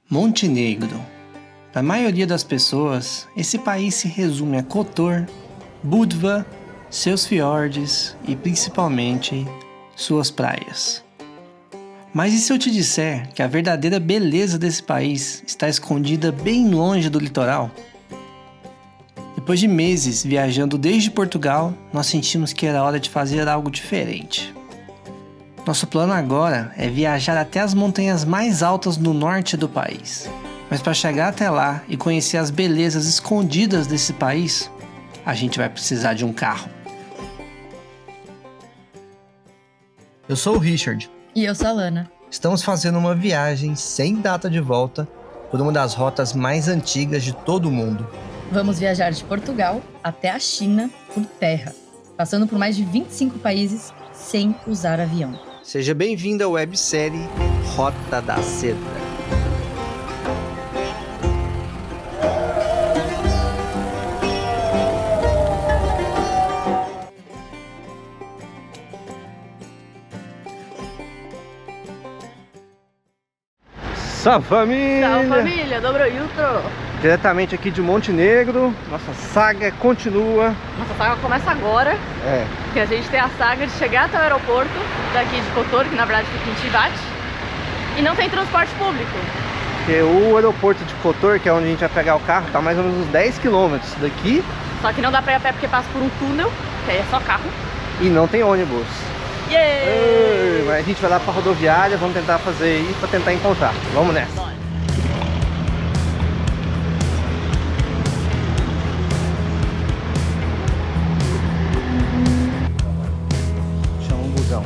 Montenegro. Para a maioria das pessoas, esse país se resume a Kotor, Budva, seus fiordes e principalmente suas praias. Mas e se eu te disser que a verdadeira beleza desse país está escondida bem longe do litoral? Depois de meses viajando desde Portugal, nós sentimos que era hora de fazer algo diferente. Nosso plano agora é viajar até as montanhas mais altas no norte do país. Mas para chegar até lá e conhecer as belezas escondidas desse país, a gente vai precisar de um carro. Eu sou o Richard. E eu sou a Lana. Estamos fazendo uma viagem sem data de volta por uma das rotas mais antigas de todo o mundo. Vamos viajar de Portugal até a China por terra, passando por mais de 25 países sem usar avião. Seja bem-vindo à websérie Rota da Seda. Salve família! Salve família, dobro jutro! Diretamente aqui de Montenegro, nossa saga continua. Nossa saga começa agora, porque a gente tem a saga de chegar até o aeroporto daqui de Kotor, que na verdade fica em Tivat, e não tem transporte público. Porque o aeroporto de Kotor, que é onde a gente vai pegar o carro, tá mais ou menos uns 10 km daqui. Só que não dá pra ir a pé porque passa por um túnel, que aí é só carro. E não tem ônibus. Yeah! Mas a gente vai lá pra rodoviária, vamos tentar fazer isso pra tentar encontrar. Vamos nessa. Bora. Chama um busão.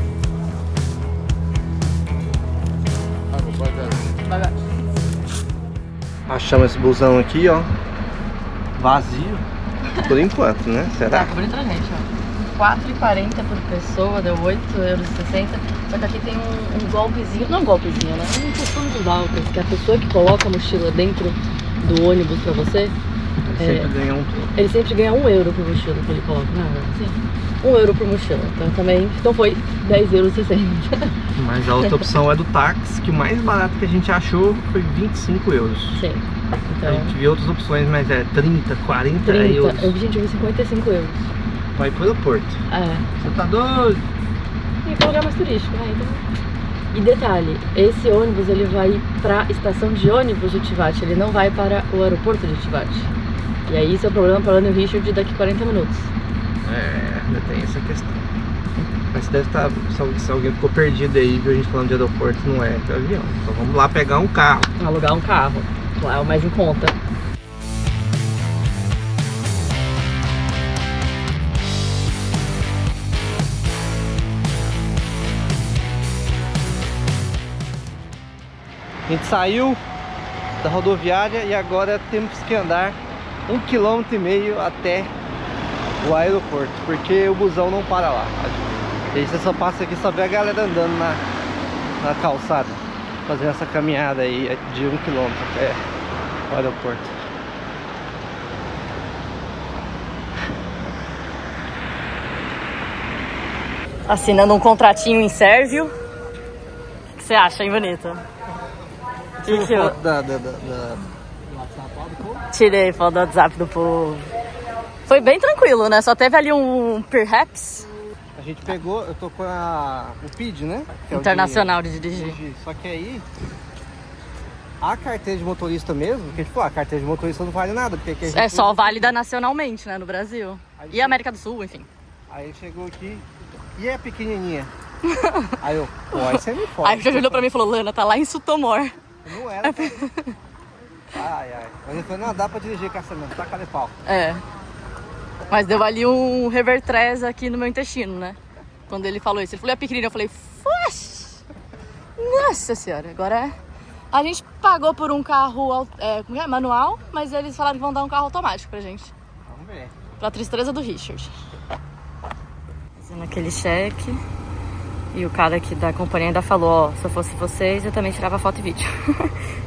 Achamos esse busão aqui, ó. Vazio. Por enquanto, né? Será? Tá cobrindo a gente, ó. 4,40 por pessoa, deu 8,60 €. Só que aqui tem um golpezinho, não um golpezinho, né? Um costume dos Alpes, que a pessoa que coloca a mochila dentro do ônibus pra você, ele sempre ganha 1 € por mochila que ele coloca, né? Sim. 1 € por mochila. Então foi 10,60 €. Mas a outra opção é do táxi, que o mais barato que a gente achou foi 25 €. Sim. Então, A gente viu outras opções, mas é 30, 40 30, euros. gente, eu vi 55 €. Vai pro aeroporto. Você tá doido? E pra lugar mais turístico, né? Então... E detalhe, esse ônibus ele vai pra estação de ônibus de Tivat, ele não vai para o aeroporto de Tivat. E aí isso é o problema para o Richard daqui 40 minutos. Ainda tem essa questão. Mas deve estar, se alguém ficou perdido aí, viu a gente falando de aeroporto, não é avião. Então vamos lá pegar um carro. Alugar um carro, lá é o mais em conta. A gente saiu da rodoviária e agora temos que andar 1,5 km até o aeroporto, porque o busão não para lá. E aí você só passa aqui, só vê a galera andando na calçada, fazendo essa caminhada aí de 1 km até o aeroporto. Assinando um contratinho em Sérvio. O que você acha, hein, bonito? Tirei foto do WhatsApp do povo. Foi bem tranquilo, né? Só teve ali um perhaps. A gente pegou, eu tô com o PID, né? Que Internacional de dirigir. Só que aí, a carteira de motorista mesmo, porque tipo, a carteira de motorista não vale nada. Porque aqui a gente É só válida nacionalmente, né? No Brasil. E América do Sul, enfim. Aí chegou aqui e é pequenininha. Aí eu, pô, aí você me fode. Aí o Jorge olhou pra mim e falou, Lana, tá lá em Sutomor. Não era. Ai. Mas ele falou, não, dá pra dirigir com essa mesmo, tá cara de pau. Mas deu ali um revertrés aqui no meu intestino, né? Quando ele falou isso. Ele falou, é pequenininha. Eu falei, Fox! Nossa senhora, agora a gente pagou por um carro manual, mas eles falaram que vão dar um carro automático pra gente. Vamos ver. Pra tristeza do Richard. Fazendo aquele cheque. E o cara aqui da companhia ainda falou, ó, se eu fosse vocês, eu também tirava foto e vídeo.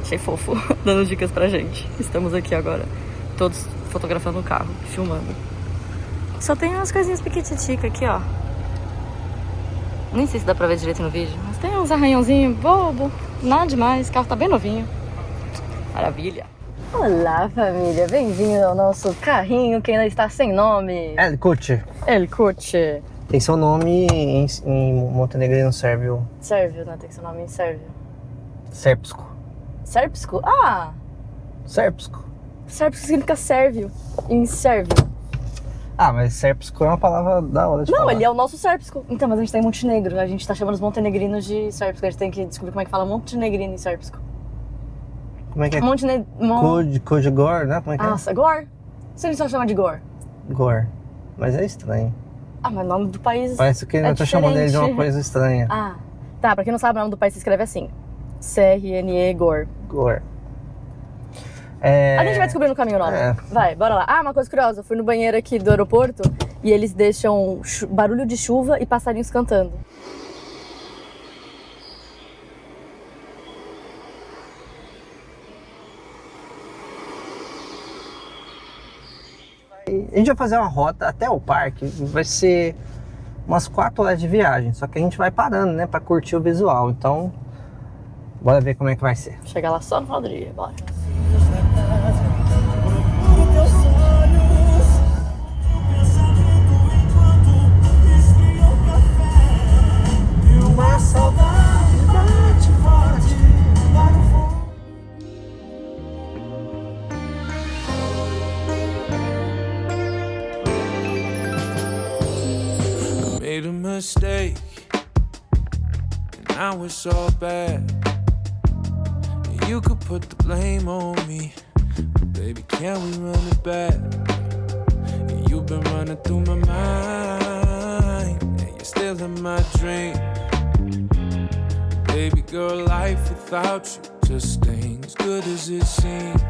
Achei fofo, dando dicas pra gente. Estamos aqui agora, todos fotografando o carro, filmando. Só tem umas coisinhas piquititica aqui, ó. Nem sei se dá pra ver direito no vídeo, mas tem uns arranhãozinhos bobo, nada demais, o carro tá bem novinho. Maravilha. Olá, família. Bem-vindo ao nosso carrinho que ainda está sem nome. El Coche. El Coche. Tem seu nome em montenegrino sérvio. Sérvio, né? Tem seu nome em sérvio. Srpsko. Sérpsco? Ah! Srpsko. Sérpsco significa sérvio. Em sérvio. Ah, mas srpsko é uma palavra da hora de falar. Não, ele é o nosso sérpsco. Então, mas a gente tá em Montenegro. A gente tá chamando os montenegrinos de sérpsco. A gente tem que descobrir como é que fala montenegrino em sérpsco. Como é que é? Kojgor, né? Como é que Nossa, Gor. Se eles só chamam de Gor. é? Gor. Mas é estranho. Ah, mas o nome do país Parece que eu tô chamando ele de uma coisa estranha. Ah, tá. Pra quem não sabe, o nome do país se escreve assim. CRNE Gor. Gor. A gente vai descobrir no caminho o nome. Vai, bora lá. Ah, uma coisa curiosa. Eu fui no banheiro aqui do aeroporto e eles deixam barulho de chuva e passarinhos cantando. A gente vai fazer uma rota até o parque. Vai ser umas 4 horas de viagem. Só que a gente vai parando, né? Pra curtir o visual. Então, bora ver como é que vai ser. Chegar lá só no final do dia, bora. Uma saudade bate forte lá no fundo. Made a mistake, and now it's all bad. You could put the blame on me, but baby, can we run it back? You've been running through my mind, and you're still in my dream. Baby girl, life without you just ain't as good as it seems.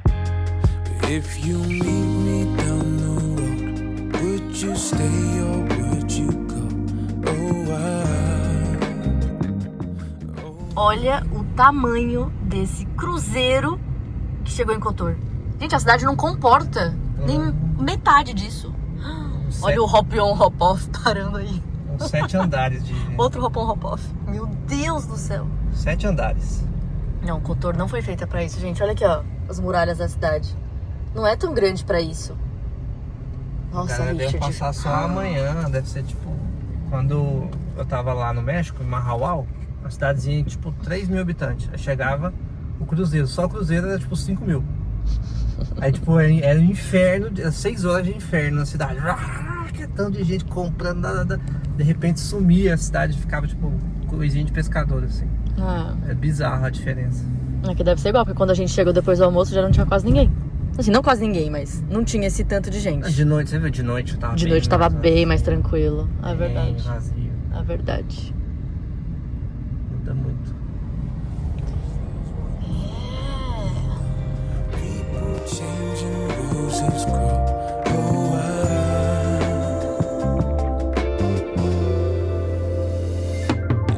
But if you meet me down the road, would you stay or would you go? Olha o tamanho desse cruzeiro que chegou em Kotor. Gente, a cidade não comporta nem metade disso. Olha o hop-on, hop-off parando aí. 7 andares de... Outro hop-on, hop-off. Meu Deus do céu. 7 andares. Não, Kotor não foi feita pra isso, gente. Olha aqui, ó, as muralhas da cidade. Não é tão grande pra isso. Nossa, Cara, deve Richard. passar só amanhã. Deve ser tipo... Quando eu tava lá no México, em Mahahual, uma cidadezinha de tipo 3 mil habitantes. Aí chegava o cruzeiro. Só o cruzeiro era tipo 5 mil. Aí tipo, era um inferno, 6 horas de inferno na cidade. Que tanto de gente comprando, nada. De repente sumia a cidade, ficava tipo coisinha de pescador, assim. É bizarro a diferença. Aqui deve ser igual, porque quando a gente chegou depois do almoço já não tinha quase ninguém. Assim, não quase ninguém, mas não tinha esse tanto de gente. De noite, você viu? De noite tava De bem noite tava mais bem mais tranquilo. É bem verdade. vazio. É verdade. Muda muito. People changing, roses grow.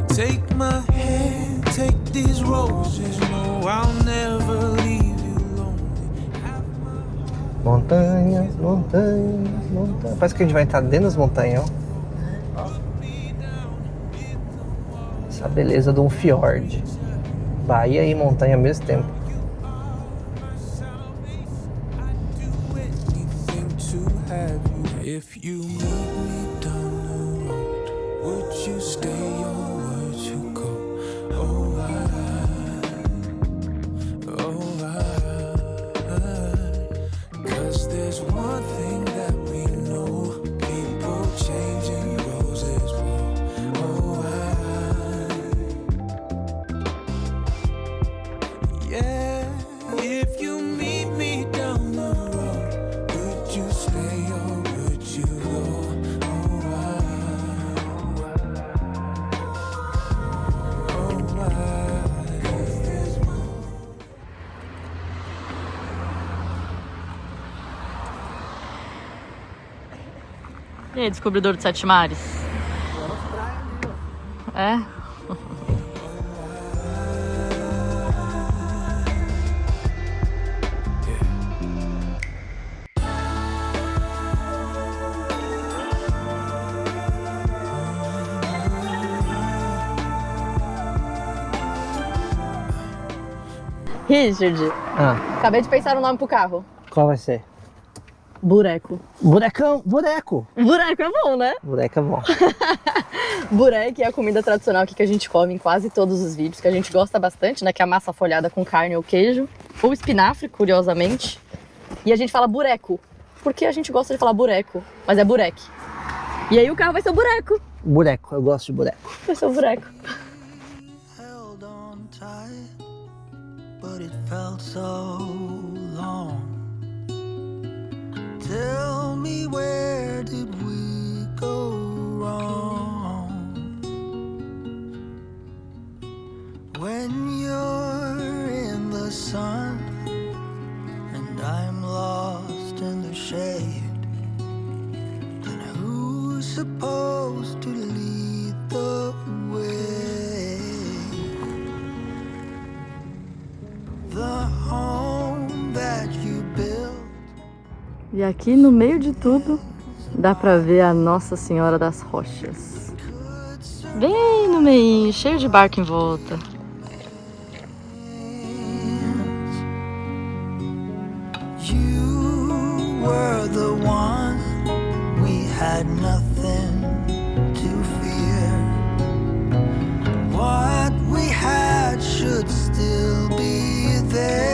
Take my hand, take these roses. No, I'll never leave you lonely. Montanhas, montanhas, montanhas. Parece que a gente vai entrar dentro das montanhas, ó. Essa beleza de um fiord. Bahia e montanha ao mesmo tempo. If you meet me down the road, would you stay or would you go? Cause there's one thing that we know, people changing, roses blow. Yeah, if you meet me down the road, would you stay or would you go? E aí, descobridor de Sete Mares? É? Richard, Ah, acabei de pensar no nome pro carro. qual vai ser? Bureco. Burecão, bureco. Bureco é bom, né? Bureco é bom. Burek é a comida tradicional aqui que a gente come em quase todos os vídeos, que a gente gosta bastante, né? Que é a massa folhada com carne ou queijo, ou espinafre, curiosamente. E a gente fala bureco, porque a gente gosta de falar bureco, mas é burek. E aí o carro vai ser o bureco. Bureco, eu gosto de bureco. Vai ser o bureco. Held on tight, but it felt so long. Tell me, where did we go wrong? When you're in the sun and I'm lost in the shade, then who's supposed to lead the way? The home that you built. E aqui no meio de tudo, dá pra ver a Nossa Senhora das Rochas. Bem no meio, cheio de barco em volta. You were the one, we had nothing to fear. What we had should still be there.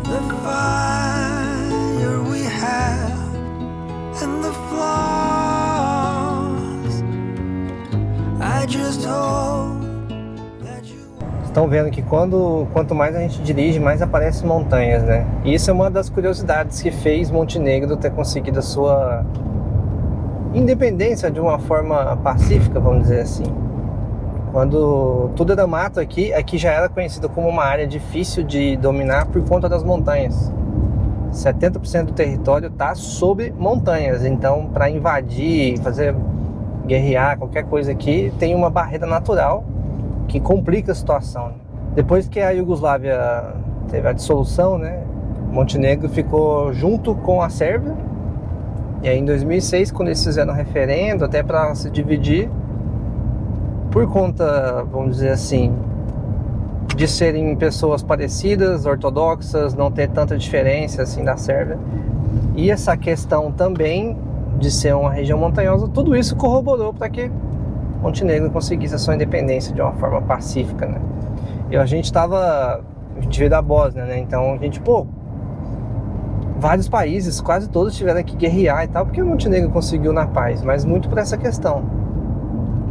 The fire we have and the flaws. I just hope that you. Estão vendo que quanto mais a gente dirige, mais aparecem montanhas, né? E isso é uma das curiosidades que fez Montenegro ter conseguido a sua independência de uma forma pacífica, vamos dizer assim. Quando tudo era mato aqui já era conhecido como uma área difícil de dominar por conta das montanhas. 70% do território está sobre montanhas, então para invadir, fazer guerrear, qualquer coisa aqui, tem uma barreira natural que complica a situação. Depois que a Iugoslávia teve a dissolução, né, Montenegro ficou junto com a Sérvia. E aí em 2006, quando eles fizeram um referendo até para se dividir, por conta, vamos dizer assim, de serem pessoas parecidas, ortodoxas, não ter tanta diferença assim da Sérvia, e essa questão também de ser uma região montanhosa, tudo isso corroborou para que Montenegro conseguisse a sua independência de uma forma pacífica, né? E a gente veio da Bósnia, né? Então a gente, vários países, quase todos tiveram que guerrear e tal, porque Montenegro conseguiu na paz, mas muito por essa questão.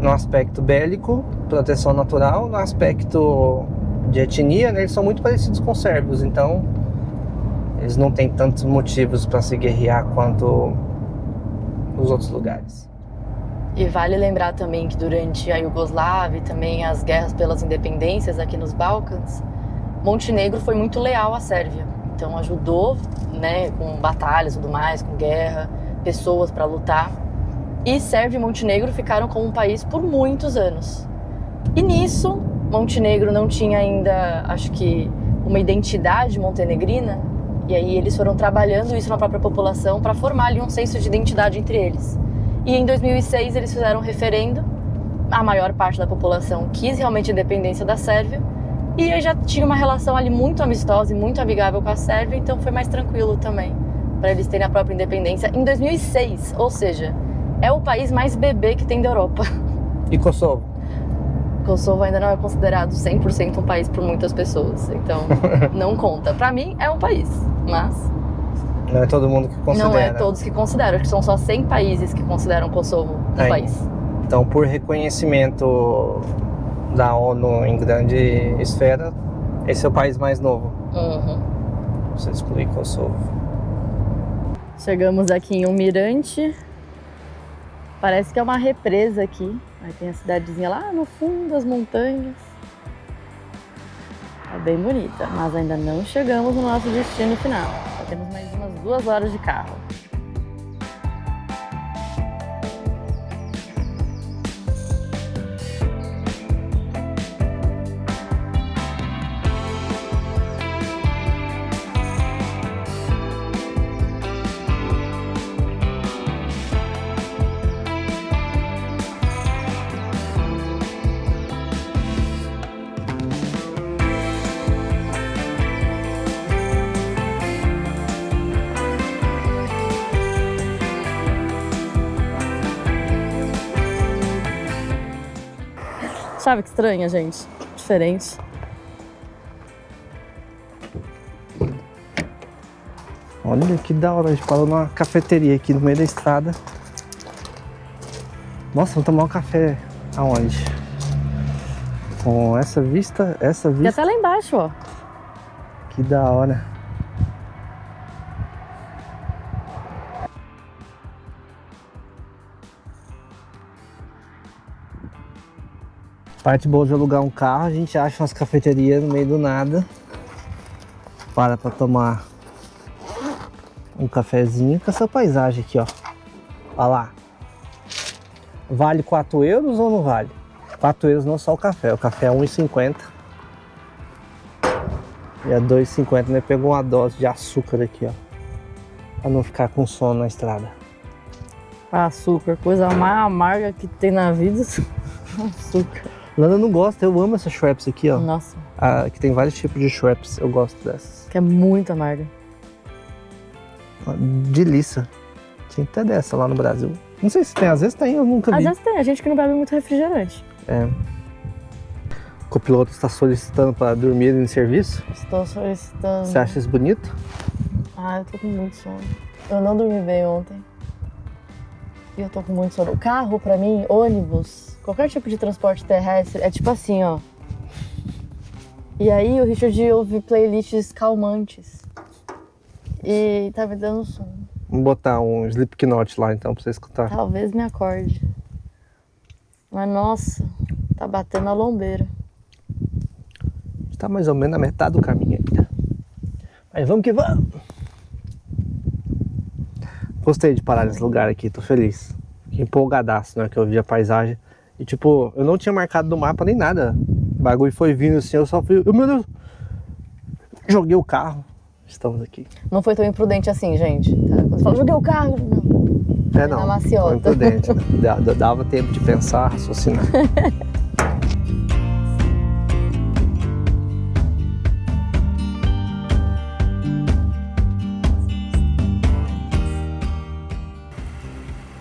No aspecto bélico, proteção natural, no aspecto de etnia, né, eles são muito parecidos com os sérvios, então eles não têm tantos motivos para se guerrear quanto os outros lugares. E vale lembrar também que durante a Iugoslávia e também as guerras pelas independências aqui nos Balcãs, Montenegro foi muito leal à Sérvia. Então ajudou, né, com batalhas e tudo mais, com guerra, pessoas para lutar. E Sérvia e Montenegro ficaram como um país por muitos anos. E nisso, Montenegro não tinha ainda, acho que, uma identidade montenegrina. E aí eles foram trabalhando isso na própria população para formar ali um senso de identidade entre eles. E em 2006 eles fizeram um referendo, a maior parte da população quis realmente a independência da Sérvia, e aí já tinha uma relação ali muito amistosa e muito amigável com a Sérvia, então foi mais tranquilo também, para eles terem a própria independência em 2006, ou seja, é o país mais bebê que tem da Europa. E Kosovo? Kosovo ainda não é considerado 100% um país por muitas pessoas, então não conta. Para mim é um país, mas... Não é todo mundo que considera. Não é todos que consideram, acho que são só 100 países que consideram Kosovo um país. Então, por reconhecimento da ONU em grande esfera, esse é o país mais novo. Uhum. Você exclui Kosovo. Chegamos aqui em um mirante. Parece que é uma represa aqui. Aí tem a cidadezinha lá no fundo das montanhas. É bem bonita, mas ainda não chegamos no nosso destino final. Só temos mais umas 2 horas de carro. Sabe que estranha, gente? Diferente. Olha que da hora, a gente parou numa cafeteria aqui no meio da estrada. Nossa, vamos tomar um café aonde? Com essa vista, E até lá embaixo, ó. Que da hora. Parte boa de alugar um carro, a gente acha umas cafeterias no meio do nada. Para pra tomar um cafezinho com essa paisagem aqui, ó. Olha lá. Vale 4 euros ou não vale? 4 euros não só o café é 1,50. E a 2,50, né? Pegou uma dose de açúcar aqui, ó. Pra não ficar com sono na estrada. Açúcar, coisa mais amarga que tem na vida. Açúcar. Lana não gosta, eu amo essas Schweppes aqui, ó. Nossa. Aqui tem vários tipos de Schweppes, eu gosto dessas. Que é muito amarga. Delícia. Tinha que ter dessa lá no Brasil. Não sei se tem, às vezes tem, eu nunca vi. Às vezes tem, a gente que não bebe muito refrigerante. É. O copiloto está solicitando para dormir em serviço. Estou solicitando. Você acha isso bonito? Ah, eu tô com muito sono. Eu não dormi bem ontem. E eu tô com muito sono. O carro, pra mim, ônibus, qualquer tipo de transporte terrestre, é tipo assim, ó. E aí o Richard ouve playlists calmantes. E tá me dando sono. Vamos botar um Slipknot lá então pra você escutar. Talvez me acorde. Mas nossa, tá batendo a lombeira. Está mais ou menos na metade do caminho ainda. Mas vamos que vamos! Gostei de parar nesse lugar aqui, tô feliz. Fiquei empolgadaço, né, que eu vi a paisagem. E tipo, eu não tinha marcado no mapa nem nada. O bagulho foi vindo assim, eu só fui... Meu Deus! Joguei o carro. Estamos aqui. Não foi tão imprudente assim, gente. Tá? Quando você fala, joguei o carro, não. Não, na maciota. foi imprudente. Né? Dava tempo de pensar, raciocinar.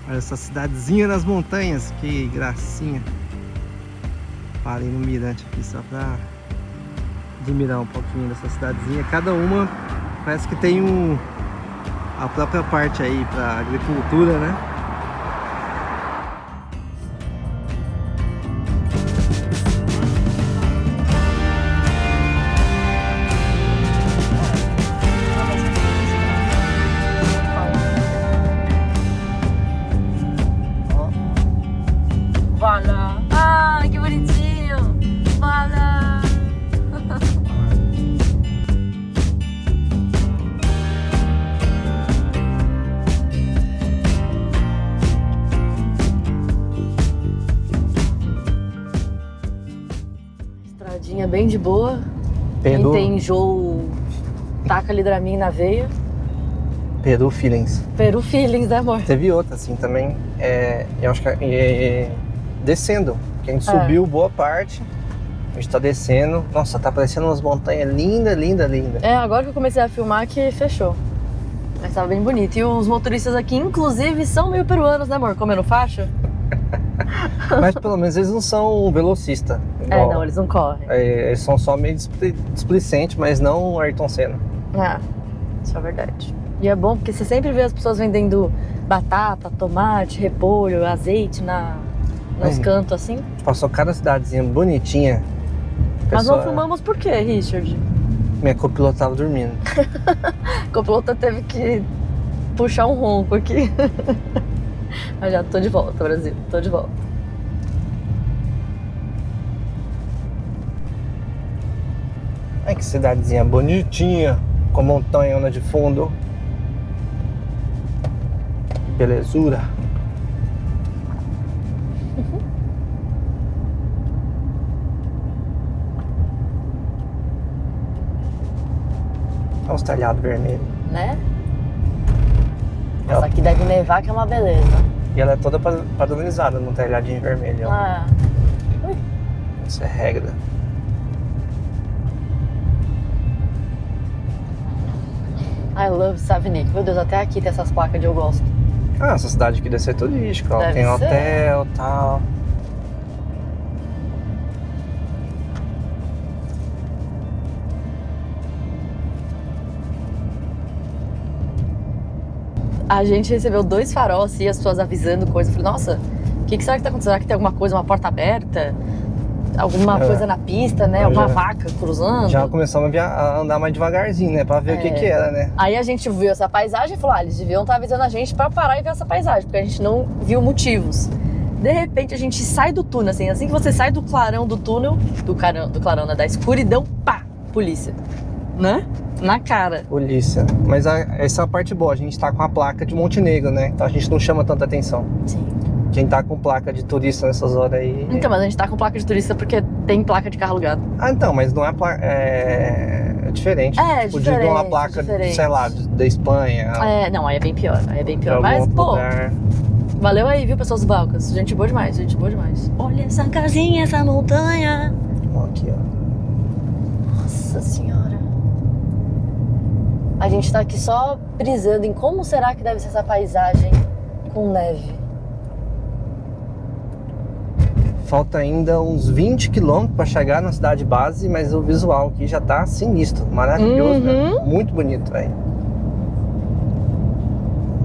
Olha essa cidadezinha das montanhas, que gracinha. Parei no mirante aqui só pra admirar um pouquinho dessa cidadezinha. Cada uma parece que tem a própria parte aí pra agricultura, né? Voilà. Ah, que bonitinho. Voilà. Estradinha bem de boa. Peru, Quem tem enjoo, taca ali Dramin na veia. Peru Feelings. Peru Feelings, né, amor? Teve outra assim também, eu acho que descendo, que a gente subiu boa parte, a gente tá descendo, nossa, tá parecendo umas montanhas linda, linda, linda. É, agora que eu comecei a filmar que fechou. Mas tava bem bonito. E os motoristas aqui, inclusive, são meio peruanos, né, amor? Comendo faixa. Mas pelo menos eles não são velocistas. Não, eles não correm. Eles são só meio displicentes, mas não Ayrton Senna. Isso é verdade. E é bom porque você sempre vê as pessoas vendendo batata, tomate, repolho, azeite nos cantos assim. Passou cada cidadezinha bonitinha. Mas não filmamos por quê, Richard? Minha copilota tava dormindo. A copilota teve que puxar um ronco aqui. Mas já tô de volta, Brasil. Tô de volta. Ai, que cidadezinha bonitinha, com montanhona de fundo. Belezura. Olha os telhados vermelhos. Né? Essa aqui deve nevar, que é uma beleza. E ela é toda padronizada no telhadinho vermelho. Ó. Isso é regra. I love Savnik. Meu Deus, até aqui tem essas placas de eu gosto. Ah, essa cidade aqui deve ser turística, ó. Deve Tem ser. hotel e tal. A gente recebeu 2 faróis e as pessoas avisando coisa. Eu falei, nossa, o que será que tá acontecendo? Será que tem alguma coisa, uma porta aberta? Alguma coisa na pista, né? Alguma vaca cruzando? Já começamos a andar mais devagarzinho, né? Pra ver o que era, né? Aí a gente viu essa paisagem e falou, eles deviam estar avisando a gente pra parar e ver essa paisagem, porque a gente não viu motivos. De repente a gente sai do túnel, assim que você sai do clarão do túnel, do clarão, né? Da escuridão, pá, polícia. Né? Na cara. Polícia. Mas essa é a parte boa, a gente tá com a placa de Montenegro, né? Então a gente não chama tanta atenção. Sim. Quem tá com placa de turista nessas horas aí... Então, mas a gente tá com placa de turista porque tem placa de carro alugado. Ah, então, mas não é placa... É diferente. Diferente, uma placa, diferente. sei lá, da Espanha. Não, aí é bem pior. Aí é bem pior. Pra Mas, algum pô, lugar. valeu aí, viu, pessoas do Balcãs? Gente boa demais, gente boa demais. Olha essa casinha, essa montanha. Aqui, ó. Nossa senhora. A gente tá aqui só brisando em como será que deve ser essa paisagem com neve. Falta ainda uns 20 quilômetros para chegar na cidade base, mas o visual aqui já tá sinistro, maravilhoso, né? Muito bonito, velho.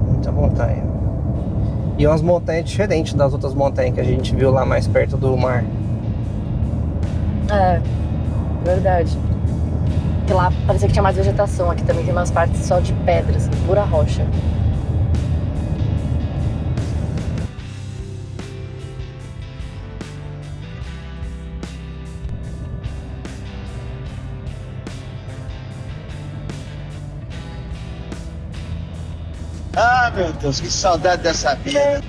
Muita montanha. E umas montanhas diferentes das outras montanhas que a gente viu lá mais perto do mar. É, verdade. Porque lá parecia que tinha mais vegetação, aqui também tem umas partes só de pedras, pura rocha. Ah, meu Deus, que saudade dessa vida.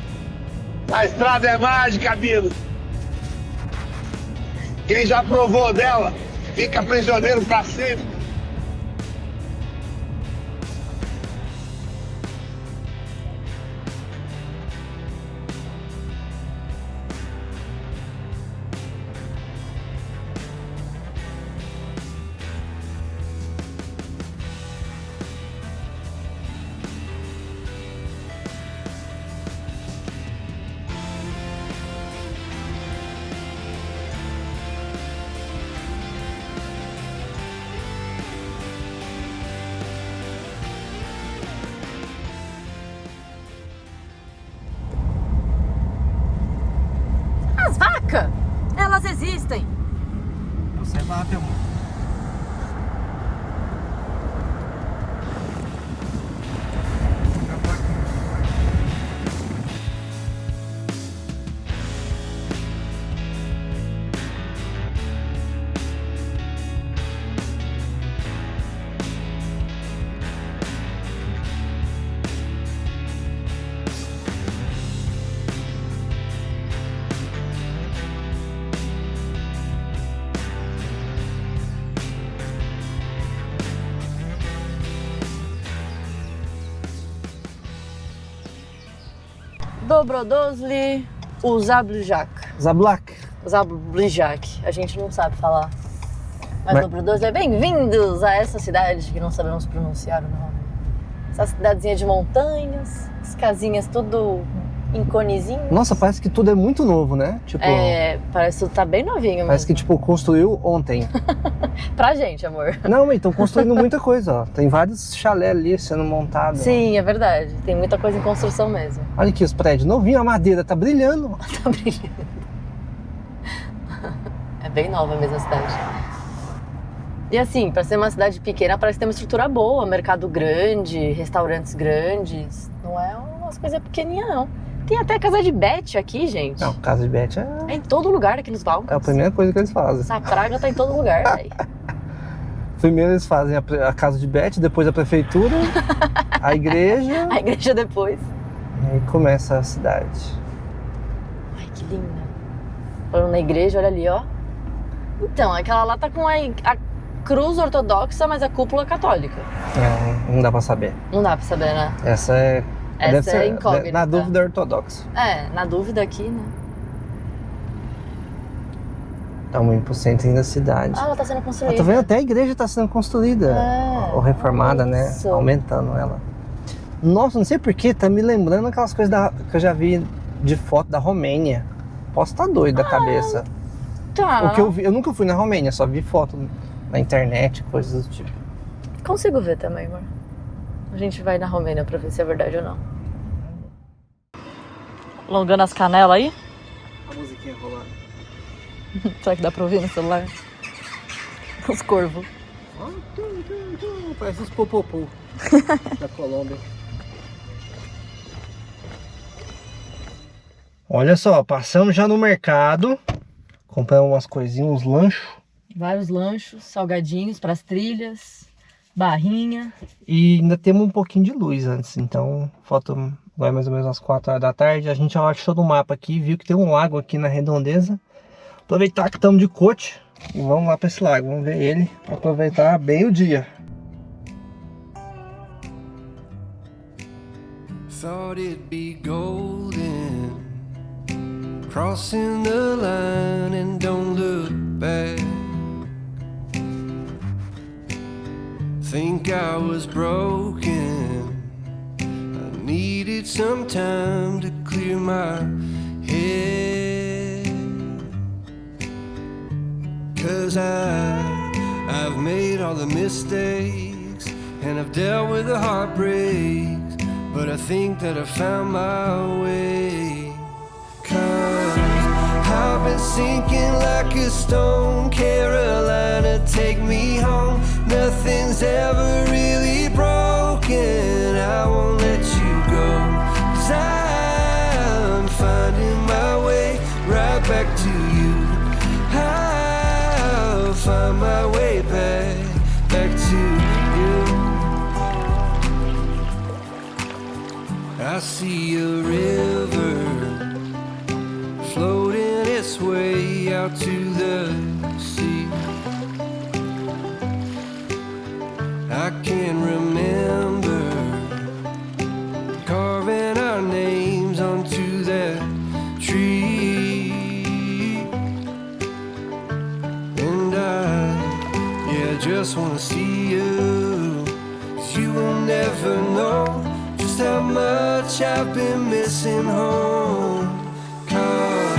A estrada é mágica, Bilo. Quem já provou dela, fica prisioneiro pra sempre. As vacas, elas existem. Você vai, meu amor. Dobrodosli Uzabljak. Zablak. Zabljak. A gente não sabe falar. Mas Dobrodosli é bem-vindos a essa cidade que não sabemos pronunciar o nome. Essa cidadezinha de montanhas, as casinhas tudo em conezinhos. Nossa, parece que tudo é muito novo, né? Tipo, parece que tudo tá bem novinho parece mesmo. que, tipo, construiu ontem. Pra gente, amor. Não, mas estão construindo muita coisa, ó. Tem vários chalés ali sendo montados. Sim, é verdade. Tem muita coisa em construção mesmo. Olha aqui os prédios. Novinho, a madeira tá brilhando. Tá brilhando. É bem nova mesmo a cidade. E assim, pra ser uma cidade pequena, parece ter uma estrutura boa. Mercado grande, restaurantes grandes. Não é umas coisas pequenininhas, não. Tem até casa de Beth aqui, gente. Não, casa de Beth É em todo lugar aqui nos é Balcãs. a primeira coisa que eles fazem. Essa praga tá em todo lugar, velho. Primeiro eles fazem a casa de Beth, depois a prefeitura, a igreja. A igreja depois. E começa a cidade. Ai, que linda. Falando na igreja, olha ali, ó. Então, aquela lá tá com a cruz ortodoxa, mas a cúpula católica. Não dá pra saber. Não dá pra saber, né? Essa é... Essa deve ser, é incógnita. Na dúvida, ortodoxa. Na dúvida aqui, né? Estamos indo pro centro da cidade. Ah, ela tá sendo construída. Tá vendo? Até a igreja tá sendo construída. Ou reformada, isso. né? Aumentando ela. Nossa, não sei porquê, tá me lembrando aquelas coisas que eu já vi de foto da Romênia. Posso estar doido da cabeça. Tá. O que eu nunca fui na Romênia, só vi foto na internet, coisas do tipo. Consigo ver também, amor. a gente vai na Romênia pra ver se é verdade ou não. Alongando as canelas aí? A musiquinha rolando. Será que dá pra ouvir no celular? Os corvos. Parece os popopô da Colômbia. Olha só, passamos já no mercado. Compramos umas coisinhas, uns lanchos. Vários lanchos, salgadinhos pras trilhas, barrinha. E ainda temos um pouquinho de luz antes. Então, falta mais ou menos umas 4 horas da tarde. A gente já achou no mapa aqui, viu que tem um lago aqui na redondeza. Aproveitar que estamos de coach e vamos lá para esse lago. Vamos ver ele, para aproveitar bem o dia. Thought it'd be golden, crossing the line and don't look back. Think I was broken, I needed some time to clear my head. 'Cause I've made all the mistakes and I've dealt with the heartbreaks, but I think that I found my way. 'Cause I've been sinking like a stone, Carolina, take me home. Nothing's ever really broken, I won't let you go. 'Cause I'm finding my way right back to you. I'll find my way back to you. I see a river floating its way out to the sea. I can remember carving our names onto that tree. And I just wanna see you, 'cause you will never know just how much I've been missing home. 'Cause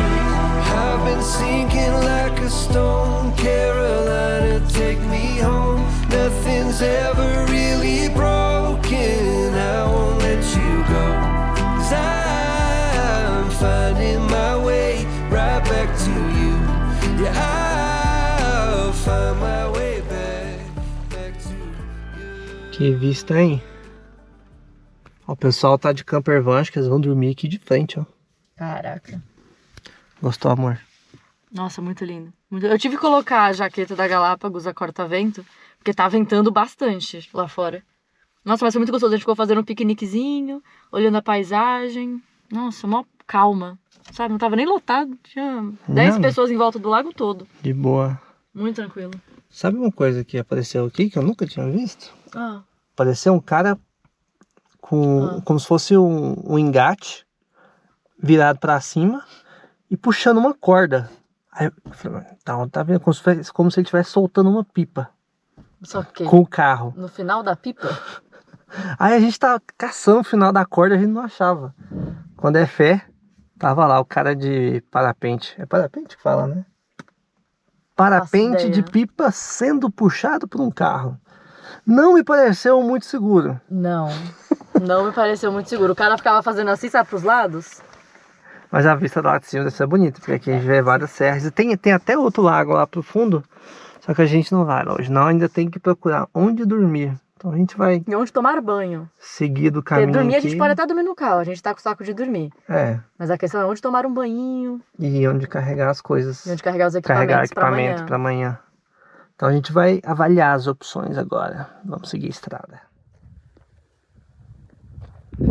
I've been sinking like a stone, Carolina, take me home. Nothing's ever really broken, I won't let you go. 'Cause I'm finding my way right back to you. Yeah, I'll find my way back to you. Que vista, hein? Ó, o pessoal tá de camper van, acho que eles vão dormir aqui de frente, ó. Caraca. Gostou, amor? Nossa, muito lindo. Eu tive que colocar a jaqueta da Galápagos, a corta-vento, porque tá ventando bastante lá fora. Nossa, mas foi muito gostoso. A gente ficou fazendo um piqueniquezinho, olhando a paisagem. Nossa, mó calma. Sabe, não tava nem lotado. Tinha 10 pessoas em volta do lago todo. De boa. Muito tranquilo. Sabe uma coisa que apareceu aqui que eu nunca tinha visto? Ah. Apareceu um cara com como se fosse um engate virado pra cima e puxando uma corda. Aí eu falei, tá vendo? Como se ele estivesse soltando uma pipa. Só que com o carro. no final da pipa? Aí a gente tava caçando o final da corda, a gente não achava. Quando é fé, tava lá o cara de parapente. É parapente que fala, né? Parapente de pipa sendo puxado por um carro. Não me pareceu muito seguro. Não me pareceu muito seguro. O cara ficava fazendo assim, sabe, pros lados? Mas a vista lá de cima deve ser bonita, porque aqui a gente vê várias serras. E tem até outro lago lá pro fundo, só que a gente não vai hoje. Não, ainda tem que procurar onde dormir. Então a gente vai... E onde tomar banho. Seguir do caminho porque dormir aqui. A gente pode até dormir no carro, a gente tá com saco de dormir. É. Mas a questão é onde tomar um banhinho. E onde carregar as coisas. E onde carregar os equipamentos. Carregar equipamento pra amanhã. Então a gente vai avaliar as opções agora. Vamos seguir a estrada.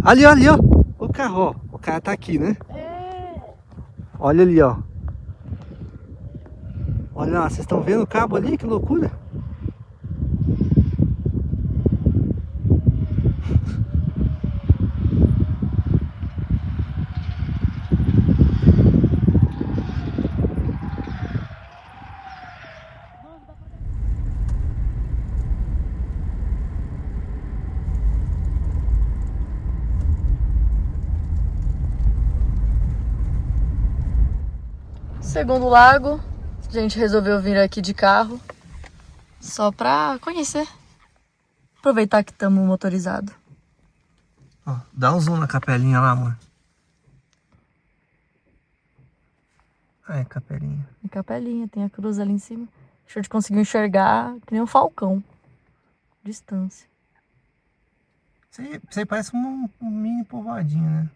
Ali, ó. O carro, ó. O cara tá aqui, né? Olha ali, ó. Olha lá, vocês estão vendo o cabo ali? Que loucura. Segundo lago, a gente resolveu vir aqui de carro só pra conhecer. Aproveitar que estamos motorizados. Ó, dá um zoom na capelinha lá, amor. Ah, é capelinha. Tem capelinha, tem a cruz ali em cima. A gente conseguiu enxergar que nem um falcão. Distância. Isso aí parece um mini povoadinho, né?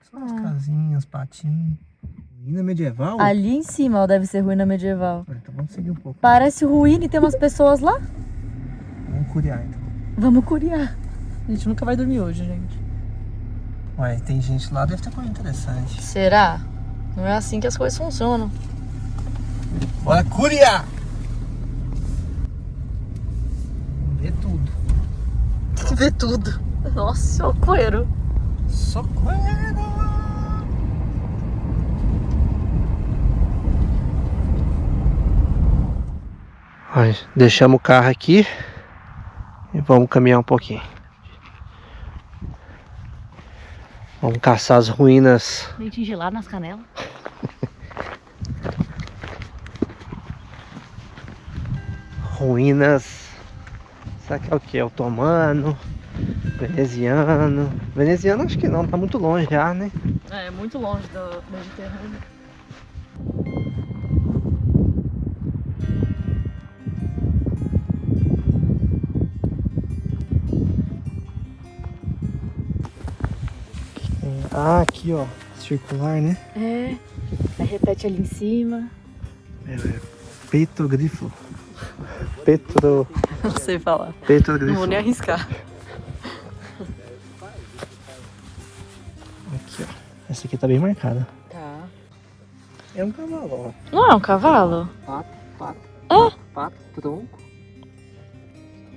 Só umas casinhas, patinhos. Ruína medieval? Ali em cima, ó, deve ser ruína medieval. Então vamos seguir um pouco. Parece ruína e tem umas pessoas lá. Vamos curiar, então. Vamos curiar. A gente nunca vai dormir hoje, gente. Ué, tem gente lá, deve ter coisa interessante. Será? Não é assim que as coisas funcionam. Bora curiar! Vê tudo. Tem que ver tudo. Nossa, o coelho. Socorro! Deixamos o carro aqui e vamos caminhar um pouquinho. Vamos caçar as ruínas. Leitinho gelado nas canelas. Ruínas. Será que é o que? Otomano? Veneziano? Veneziano acho que não, tá muito longe já, né? É, muito longe do Mediterrâneo. Ah, aqui ó, circular, né? É, aí repete ali em cima. Petrogrifo. Não sei falar. Petrogrifo. Não vou nem arriscar. Aqui ó, essa aqui tá bem marcada. Tá. É um cavalo, ó. Não é um cavalo? Pato. É? Pato, tronco.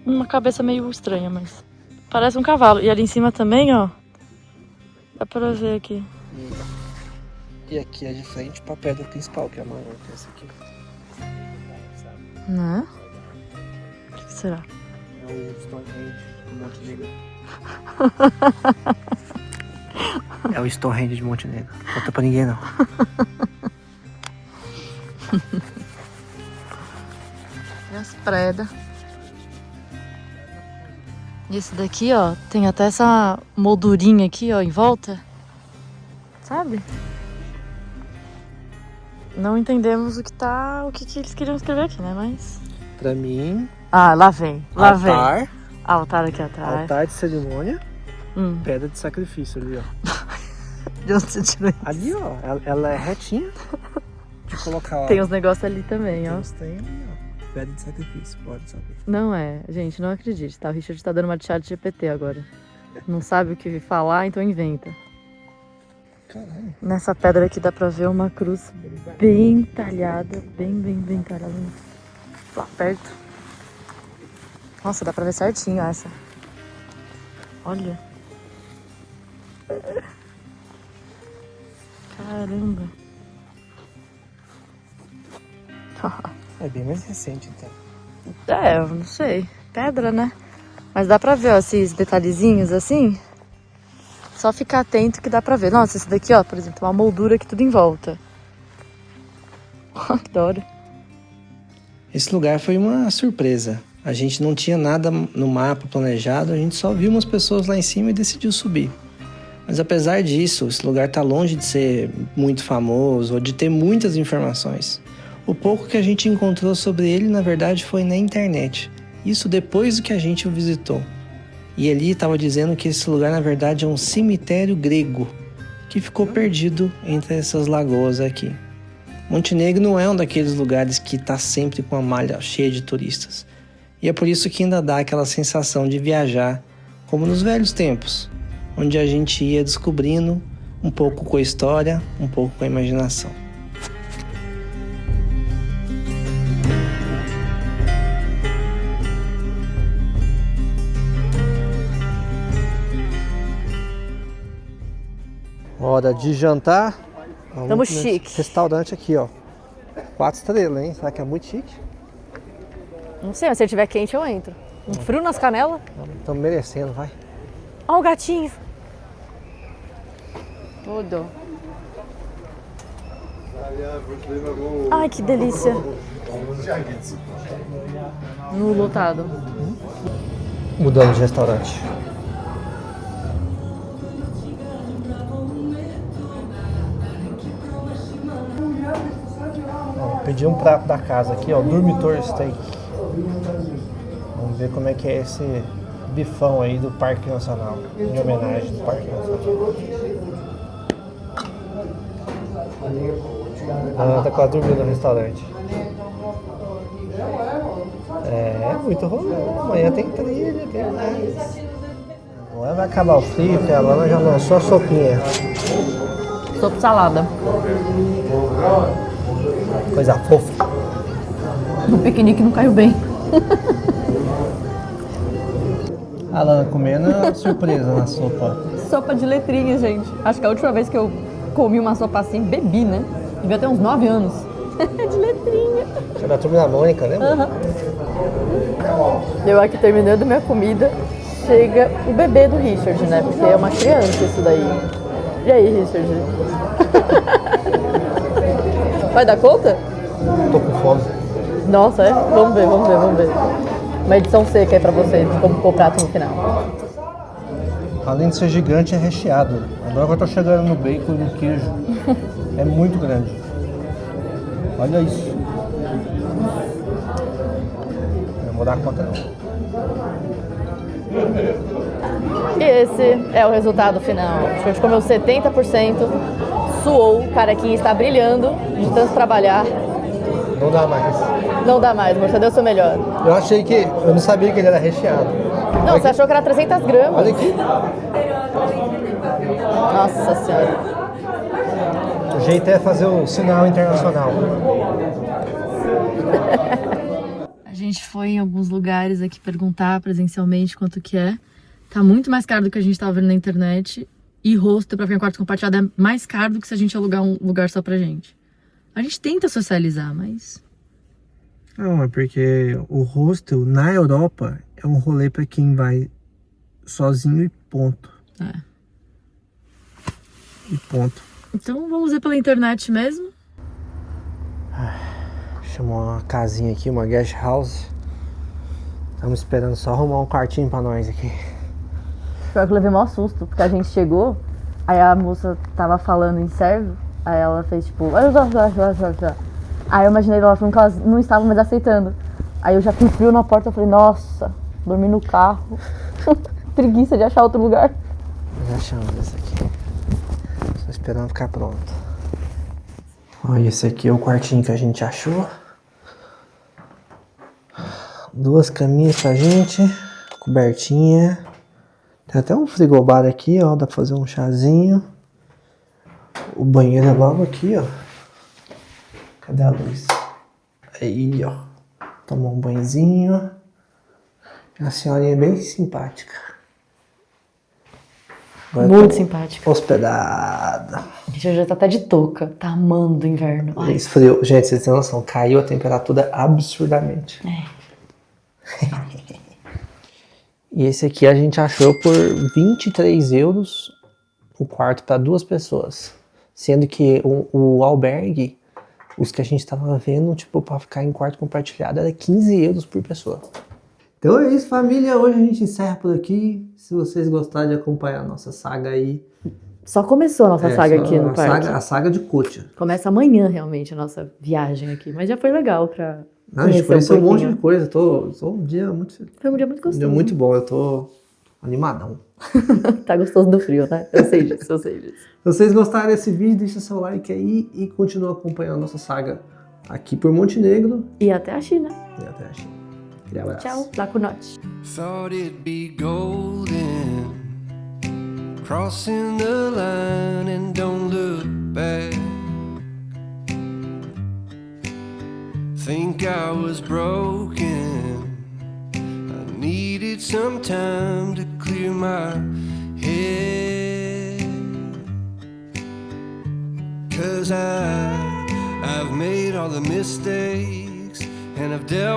Uma cabeça meio estranha, mas parece um cavalo. E ali em cima também, ó. Dá pra ver aqui. E aqui é de frente pra pedra principal, que é a maior, que é essa aqui. Né? O que será? É o Stonehenge de Montenegro. É o Stonehenge de Montenegro. Não conta pra ninguém, não. E as predas. E esse daqui, ó, tem até essa moldurinha aqui, ó, em volta. Sabe? Não entendemos o que eles queriam escrever aqui, né? Mas... Pra mim, Ah, lá vem. Lá vem. altar, Altar aqui atrás. altar de cerimônia, Hum. pedra de sacrifício ali, ó. De onde você tirou isso? Ali, ó, ela é retinha. De colocar, ó. Tem uns negócios ali também, ó. Tem ali, ó. Pedra de sacrifício, pode saber. Não é, gente, não acredite, tá? O Richard tá dando uma de chat GPT agora. Não sabe o que falar, então inventa. Caralho. Nessa pedra aqui dá pra ver uma cruz bem talhada, bem talhada. Lá perto. Nossa, dá pra ver certinho essa. Olha. Caramba. É bem mais recente, então. É, eu não sei. Pedra, né? Mas dá pra ver, ó, esses detalhezinhos assim. Só ficar atento que dá pra ver. Nossa, esse daqui, ó, por exemplo, uma moldura aqui tudo em volta. Que da hora. Esse lugar foi uma surpresa. A gente não tinha nada no mapa planejado, a gente só viu umas pessoas lá em cima e decidiu subir. Mas apesar disso, esse lugar tá longe de ser muito famoso ou de ter muitas informações. O pouco que a gente encontrou sobre ele, na verdade, foi na internet. Isso depois do que a gente o visitou. E ali estava dizendo que esse lugar, na verdade, é um cemitério grego, que ficou perdido entre essas lagoas aqui. Montenegro não é um daqueles lugares que está sempre com a malha cheia de turistas. E é por isso que ainda dá aquela sensação de viajar, como nos velhos tempos, onde a gente ia descobrindo um pouco com a história, um pouco com a imaginação. Hora de jantar. Tamo chique. Restaurante aqui, ó. 4 estrelas, hein? Será que é muito chique? Não sei, mas se ele tiver quente eu entro. Um frio nas canelas. Estamos merecendo, vai. Ó o gatinho. Tudo. Ai, que delícia. No lotado. Mudando de restaurante. Pedi um prato da casa aqui, ó, Dormitor Steak. Vamos ver como é que é esse bifão aí do Parque Nacional, em homenagem do Parque Nacional. Ela tá quase dormindo no restaurante. Muito rolê. Amanhã tem trilha, tem mais. Agora vai acabar o frio, porque a Lana já lançou a sopinha. Sopa de salada. Coisa fofa. O piquenique não caiu bem. A Lana comendo é surpresa na sopa. Sopa de letrinhas, gente. Acho que a última vez que eu comi uma sopa assim, bebi, né? Devia ter uns 9 anos. De letrinha. Você é da Turma da Mônica, lembra? Uhum. Eu aqui terminando minha comida, chega o bebê do Richard, né? Porque é uma criança isso daí. E aí, Richard? Vai dar conta? Tô com fome. Nossa, é? Vamos ver. Uma edição seca aí pra vocês, de como ficou o prato no final. Além de ser gigante, é recheado. Agora que eu tô chegando no bacon e no queijo. É muito grande. Olha isso. Eu não vou dar conta não. E esse é o resultado final. A gente comeu 70%, suou, o caraquinho está brilhando de tanto trabalhar. Não dá mais. Não dá mais, amor, você deu o seu melhor. Eu achei que... Eu não sabia que ele era recheado. Não, você achou que era 300 gramas. Olha aqui. Nossa Senhora. O jeito é fazer o sinal internacional. A gente foi em alguns lugares aqui perguntar presencialmente quanto que é. Tá muito mais caro do que a gente tava vendo na internet. E hostel pra ficar em quarto compartilhado é mais caro do que se a gente alugar um lugar só pra gente. A gente tenta socializar, mas... Não, é porque o hostel na Europa é um rolê pra quem vai sozinho e ponto. É. E ponto. Então vamos ver pela internet mesmo. Chamou uma casinha aqui, uma guest house. Estamos esperando só arrumar um quartinho pra nós aqui. Pior que eu levei o maior susto, porque a gente chegou, aí a moça tava falando em sérvio, aí ela fez tipo... Aí eu imaginei ela falando que elas não estavam mais aceitando. Aí eu já fui frio na porta, eu falei, nossa, dormi no carro. Preguiça de achar outro lugar. Já achamos esse aqui. Só esperando ficar pronto. Olha, esse aqui é o quartinho que a gente achou. 2 caminhas pra gente, cobertinha. Tem até um frigobar aqui, ó, dá pra fazer um chazinho. O banheiro é logo aqui, ó. Cadê a luz? Aí, ó. Tomar um banhozinho. A senhorinha é bem simpática. Agora muito simpática. Hospedada. A gente já tá até de touca, tá amando o inverno. Ai. Esfriou. Gente, vocês têm noção, caiu a temperatura absurdamente. E esse aqui a gente achou por 23 euros o quarto para 2 pessoas. Sendo que o albergue, os que a gente tava vendo, tipo, pra ficar em quarto compartilhado, era 15 euros por pessoa. Então é isso, família. Hoje a gente encerra por aqui. Se vocês gostarem de acompanhar a nossa saga aí... Só começou a nossa saga aqui no parque. A saga de Kotia. Começa amanhã, realmente, a nossa viagem aqui. Mas já foi legal pra a gente conheceu um monte de coisa. Tô um dia muito... Foi um dia muito gostoso. Um dia muito bom. Eu tô animadão. Tá gostoso do frio, né? Eu sei disso. Se vocês gostaram desse vídeo, deixa seu like aí e continua acompanhando a nossa saga aqui por Montenegro. E até a China. Aquele abraço. Tchau, lá com nós. Thought it'd be golden, crossing the line and don't look back. Think I was broken, I needed some time to clear my head. 'Cause I've made all the mistakes and I've dealt